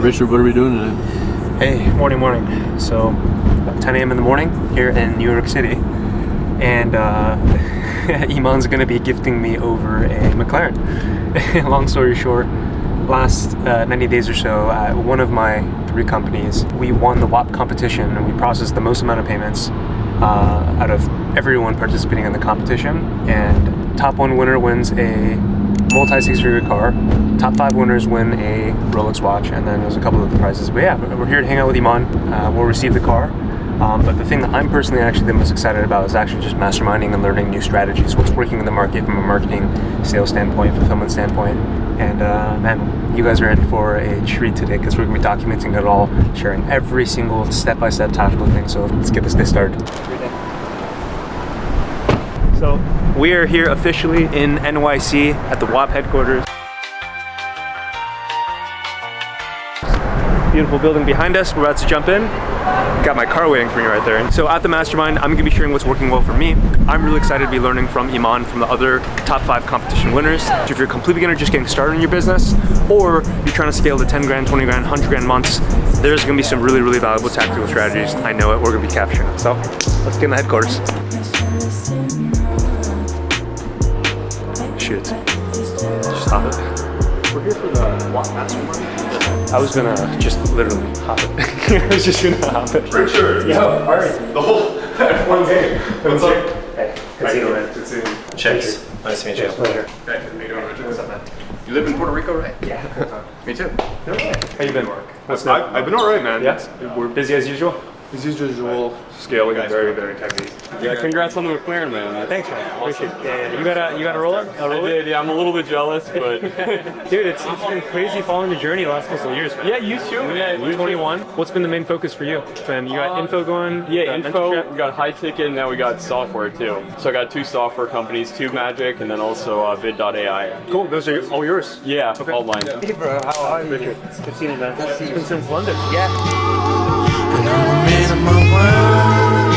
Richard, what are we doing today? Hey, morning. So, 10 a.m. in the morning here in New York City, and Iman's gonna be gifting me over a McLaren. Long story short, last 90 days or so, one of my 3 companies, we won the Whop competition, and we processed the most amount of payments out of everyone participating in the competition. And top 1 winner wins a multi-6-figure car. Top 5 winners win a Rolex watch, and then there's a couple of other prizes. But yeah, we're here to hang out with Iman. We'll receive the car. But the thing that I'm personally actually the most excited about is actually just masterminding and learning new strategies, what's working in the market from a marketing, sales standpoint, fulfillment standpoint. And man, you guys are in for a treat today because we're going to be documenting it all, sharing every single step-by-step tactical thing. So let's get this day started. So we are here officially in NYC at the Whop headquarters. Beautiful building behind us. We're about to jump in. Got my car waiting for me right there. So at the mastermind, I'm gonna be sharing what's working well for me. I'm really excited to be learning from Iman, from the other top 5 competition winners. So if you're a complete beginner just getting started in your business, or you're trying to scale to 10 grand, 20 grand, 100 grand months, there's gonna be some really, really valuable tactical strategies. I know it, we're gonna be capturing it. So let's get in the headquarters. Shoot, just hop it. We're here for the Whop mastermind. I was gonna just literally hop it. I was just gonna hop it. Richard! Yo, alright. The whole F1 game. What's up? Hey, good seeing you, man. Good seeing you. Cheers. Nice to meet you. Pleasure. Hey, how you doing, Richard? What's up, man? You live in Puerto Rico, right? Yeah. Me too. No way. How you been, Mark? What's new? I've been alright, man. Yeah? We're busy as usual? As usual, scaling very, very heavy. Yeah, congrats on the McLaren, man. Thanks, man. Appreciate it. Yeah. You got a roller? I did, yeah. I'm a little bit jealous, but dude, it's been crazy following the journey the last couple of years. yeah, you too. Yeah, You're 21. What's been the main focus for you? And you got info going? Yeah, info. We got high ticket, and now we got software too. So I got 2 software companies, TubeMagic, and then also Bid.ai. Cool. Those are all yours. Yeah, okay. all mine. Hey, bro. How are you? Richard. Good seeing you, man. It's been since London. And I'm a man of my word,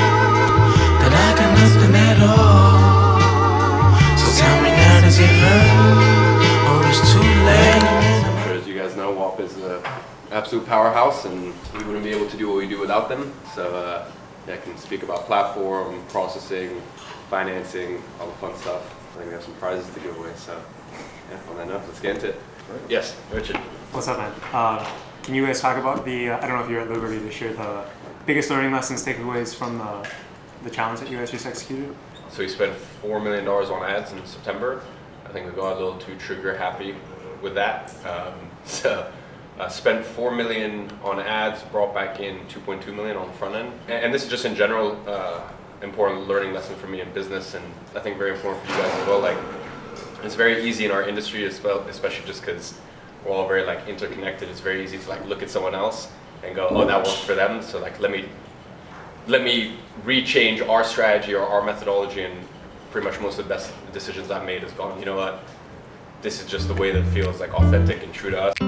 that I got nothing at all. So tell me now, does it hurt, or it's too late? As you guys know, Whop is an absolute powerhouse, and we wouldn't be able to do what we do without them. So yeah, I can speak about platform, processing, financing, all the fun stuff. I think we have some prizes to give away. So yeah, on that note, let's get into it. Yes, Richard. What's up, man? Can you guys talk about the, I don't know if you're at liberty to share the biggest learning lessons, takeaways from the challenge that you guys just executed? So we spent $4 million on ads in September. I think we got a little too trigger happy with that. So spent $4 million on ads, brought back in $2.2 million on the front end. And this is just in general important learning lesson for me in business, and I think very important for you guys as well. Like, it's very easy in our industry as well, especially just because we're all very like interconnected. It's very easy to like look at someone else and go, oh, that works for them. So like, let me rechange our strategy or our methodology, and pretty much most of the best decisions I've made has gone, you know what? This is just the way that feels like authentic and true to us. I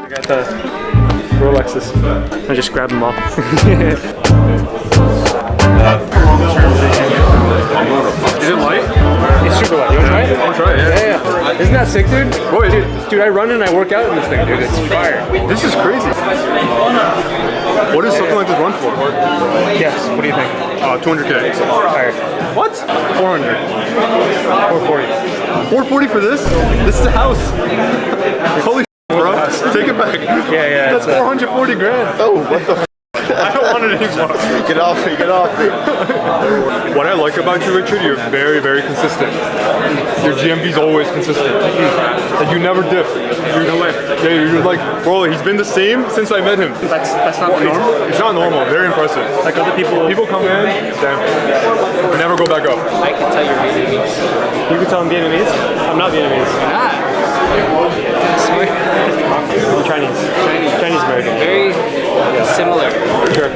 got the Rolexes. I just grabbed them all. Is it light? It's super light. You want to try it? I want to try it, yeah. Isn't that sick, dude? Boy, Dude, I run and I work out in this thing, dude. It's fire. this is crazy. What does something like this run for? Yes. What do you think? 200K. Fire. What? 400. 440. 440 for this? This is a house. Holy bro. Take it back. Yeah. That's 440 grand. Oh, what the I don't want it anymore. Get off me, get off me. What I like about you, Richard, you're very, very consistent. Your GMV's always consistent. Like, you never dip. You're like, bro, he's been the same since I met him. That's not normal. It's not normal. Very impressive. Like other people come in, damn, never go back up. I can tell you're Vietnamese. You can tell I'm Vietnamese. I'm not Vietnamese. I'm Chinese. Chinese American. Very similar. Sure.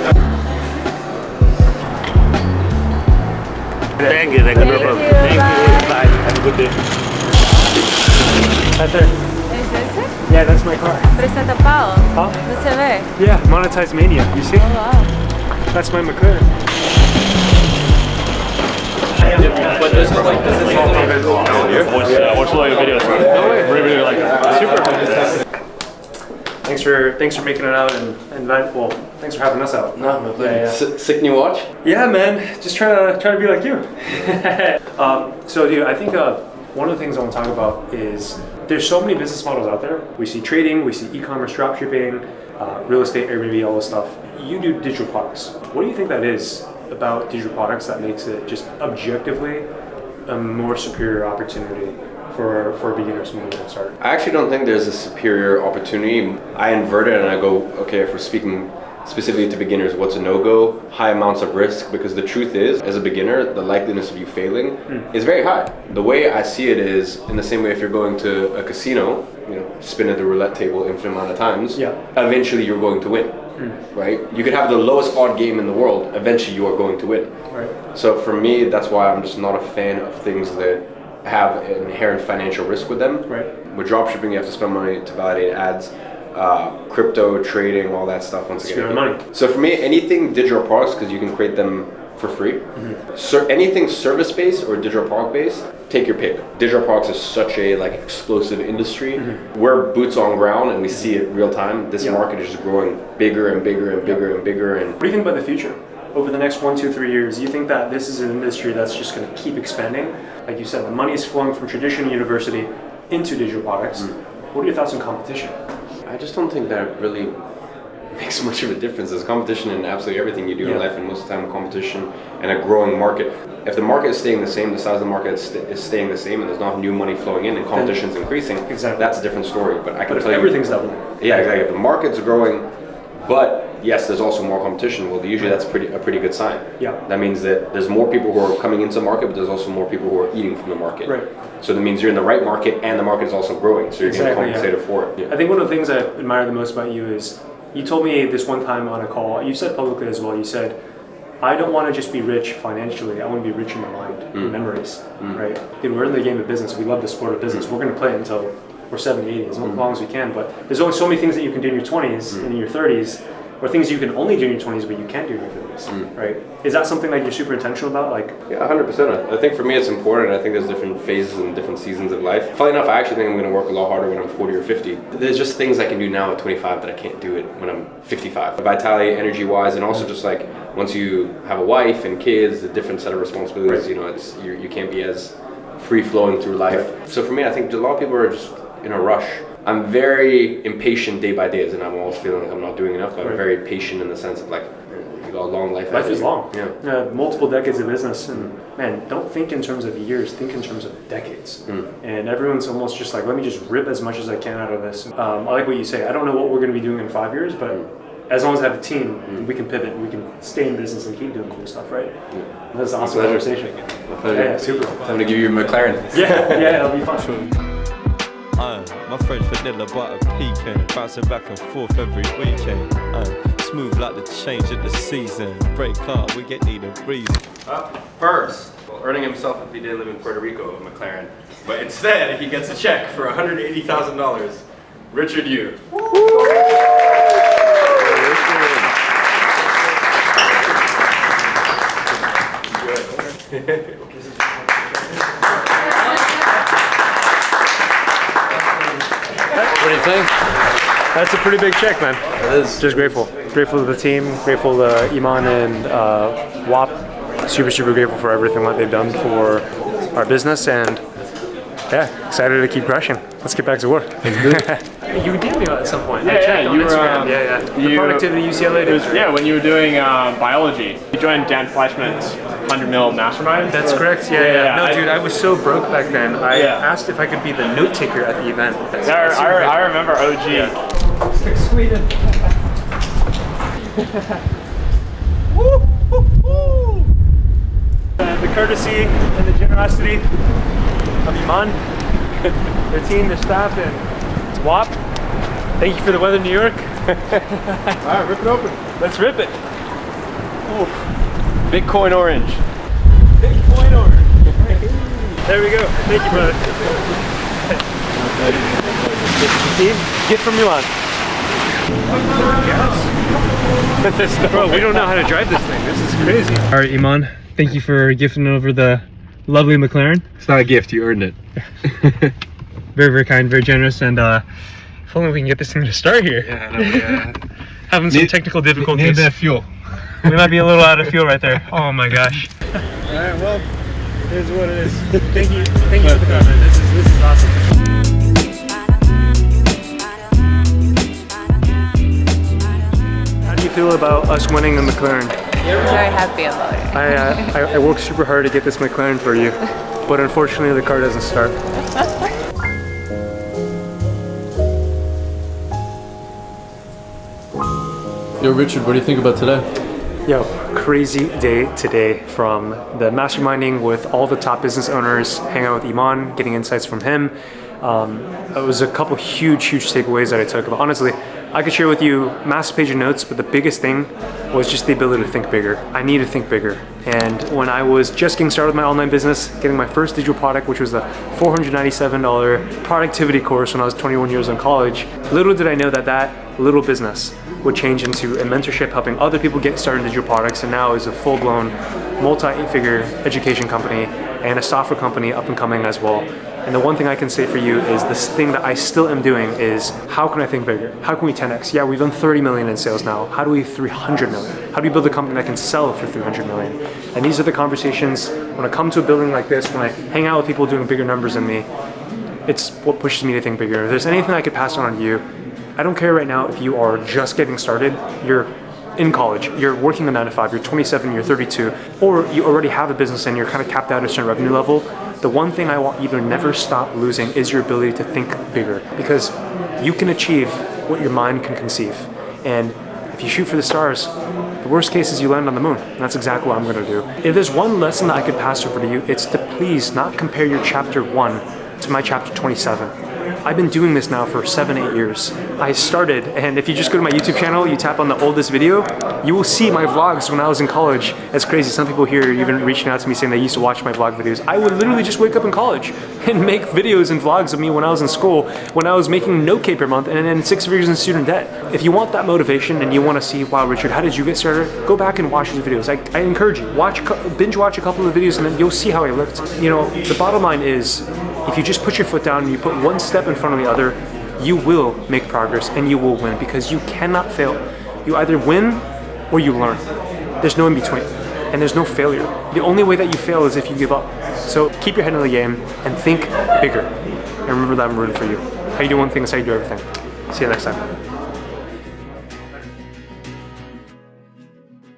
Thank you, no problem. Thank you. Bye. Have a good day. Right there. Is this it? Yeah, that's my car. Pero está tapado. Huh? No se ve. Yeah, monetized mania. You see? Oh, wow. That's my McLaren. But this is like this is all watch a lot of videos. No way. Really like that. Super. Thanks for making it out and well, thanks for having us out. No, my pleasure. Yeah. Sick new watch? Yeah, man, just trying to be like you. So, dude, I think one of the things I want to talk about is there's so many business models out there. We see trading, we see e-commerce, dropshipping, real estate, Airbnb, all this stuff. You do digital products. What do you think that is about digital products that makes it just objectively a more superior opportunity for beginners moving to start? I actually don't think there's a superior opportunity. I invert it and I go, okay, if we're speaking specifically to beginners, what's a no-go? High amounts of risk, because the truth is, as a beginner, the likeliness of you failing is very high. The way I see it is, in the same way if you're going to a casino, you know, spin at the roulette table infinite amount of times, eventually you're going to win, right? You could have the lowest odd game in the world, eventually you are going to win. Right. So for me, that's why I'm just not a fan of things that have an inherent financial risk with them. Right. With dropshipping, you have to spend money to validate ads. Crypto trading, all that stuff. Once again, money. So for me, anything digital products, because you can create them for free. So anything service based or digital product based, take your pick. Digital products is such a like explosive industry. We're boots on ground and we see it real time. This market is just growing bigger and bigger and bigger and bigger. And what do you think about the future? Over the next 1, 2, 3 years, do you think that this is an industry that's just going to keep expanding? Like you said, the money is flowing from traditional university into digital products. What are your thoughts on competition? I just don't think that really makes much of a difference. There's competition in absolutely everything you do in life, and most of the time competition and a growing market. If the market is staying the same, the size of the market is staying the same, and there's not new money flowing in, and competition is increasing, that's a different story. But I can tell you, everything's doubling. Yeah, exactly. If the market's growing, but yes, there's also more competition. Well, usually that's a pretty good sign. Yeah. That means that there's more people who are coming into the market, but there's also more people who are eating from the market. Right. So that means you're in the right market, and the market is also growing. So you're getting compensated for it. Yeah. I think one of the things I admire the most about you is you told me this one time on a call. You said publicly as well. You said, "I don't want to just be rich financially. I want to be rich in my mind, in memories." Right. Dude, we're in the game of business. We love the sport of business. We're going to play it until we're 70, 80, as long as we can. But there's only so many things that you can do in your 20s and in your 30s. Or things you can only do in your 20s, but you can't do in your 30s, right? Is that something that you're super intentional about? Like, yeah, 100%. I think for me it's important. I think there's different phases and different seasons of life. Funny enough, I actually think I'm going to work a lot harder when I'm 40 or 50. There's just things I can do now at 25 that I can't do it when I'm 55. Vitality, energy-wise, and also just like once you have a wife and kids, a different set of responsibilities. Right. You know, it's you can't be as free-flowing through life. Right. So for me, I think a lot of people are just in a rush. I'm very impatient day by day, and I'm always feeling like I'm not doing enough, but I'm very patient in the sense of like, you got a long life. Life is long. Yeah. Multiple decades of business, and man, don't think in terms of years, think in terms of decades. And everyone's almost just like, let me just rip as much as I can out of this. I like what you say. I don't know what we're going to be doing in 5 years, but as long as I have a team, we can pivot, we can stay in business and keep doing cool stuff, right? That's an awesome conversation. My pleasure. Yeah, super. Time to give you a McLaren. Yeah, it'll be fun. My French vanilla butter pecan, bouncing back and forth every weekend. Smooth like the change of the season. Break up, we get need a reason. First, earning himself if he didn't live in Puerto Rico, a McLaren. But instead, he gets a check for $180,000. Richard Yu. What do you think? That's a pretty big check, man. It is. Just grateful. Grateful to the team, grateful to Iman and Whop. Super grateful for everything that they've done for our business, and yeah, excited to keep crushing. Let's get back to work. You did me at some point. I checked on Instagram. The productivity UCLA did. Yeah, when you were doing biology, you joined Dan Fleischman's 100 mil mastermind. That's correct. Yeah. No, dude, I was so broke back then. I asked if I could be the note taker at the event. I remember OG. Sweden. The courtesy and the generosity of Iman, their team, their staff, and Whop. Thank you for the weather in New York. Alright, rip it open. Let's rip it. Oof. Bitcoin orange. Bitcoin orange. There we go. Thank you, brother. Team. Gift from Milan. Bro, we don't know how to drive this thing. This is crazy. All right, Iman, thank you for gifting over the lovely McLaren. It's not a gift, you earned it. Very, very kind, very generous, and if only we can get this thing to start here. Yeah, I know, Having some technical difficulties. Need that fuel. We might be a little out of fuel right there. Oh my gosh. All right, well, here's what it is. Thank you for the comment. This is awesome. How do you feel about us winning the McLaren? Very happy about it. I worked super hard to get this McLaren for you, but unfortunately the car doesn't start. Yo, Richard, what do you think about today? Yo, crazy day today from the masterminding with all the top business owners, hanging out with Iman, getting insights from him. It was a couple huge takeaways that I took. But honestly, I could share with you massive page of notes, but the biggest thing was just the ability to think bigger. I need to think bigger. And when I was just getting started with my online business, getting my first digital product, which was the $497 productivity course when I was 21 years in college, little did I know that that little business would change into a mentorship helping other people get started in digital products, and now is a full-blown multi-eight-figure education company and a software company up and coming as well. And the one thing I can say for you is this thing that I still am doing is, how can I think bigger? How can we 10x? Yeah, we've done 30 million in sales now. How do we 300 million? How do we build a company that can sell for 300 million? And these are the conversations when I come to a building like this, when I hang out with people doing bigger numbers than me, it's what pushes me to think bigger. If there's anything I could pass on to you, I don't care right now if you are just getting started, you're in college, you're working a 9 to 5, you're 27, you're 32, or you already have a business and you're kind of capped out at a certain revenue level. The one thing I want you to never stop losing is your ability to think bigger, because you can achieve what your mind can conceive. And if you shoot for the stars, the worst case is you land on the moon. And that's exactly what I'm going to do. If there's one lesson that I could pass over to you, it's to please not compare your chapter 1 to my chapter 27. I've been doing this now for 7-8 years. I started, and if you just go to my YouTube channel, you tap on the oldest video, you will see my vlogs when I was in college. It's crazy. Some people here are even reaching out to me saying they used to watch my vlog videos. I would literally just wake up in college and make videos and vlogs of me when I was in school, when I was making no K per month and then 6 figures in student debt. If you want that motivation and you want to see, wow, Richard, how did you get started? Go back and watch these videos. I encourage you, binge watch a couple of videos and then you'll see how I lived. You know, the bottom line is, if you just put your foot down and you put one step in front of the other, you will make progress and you will win, because you cannot fail. You either win or you learn. There's no in between, and there's no failure. The only way that you fail is if you give up. So keep your head in the game and think bigger. And remember that I'm rooting for you. How you do one thing is how you do everything. See you next time.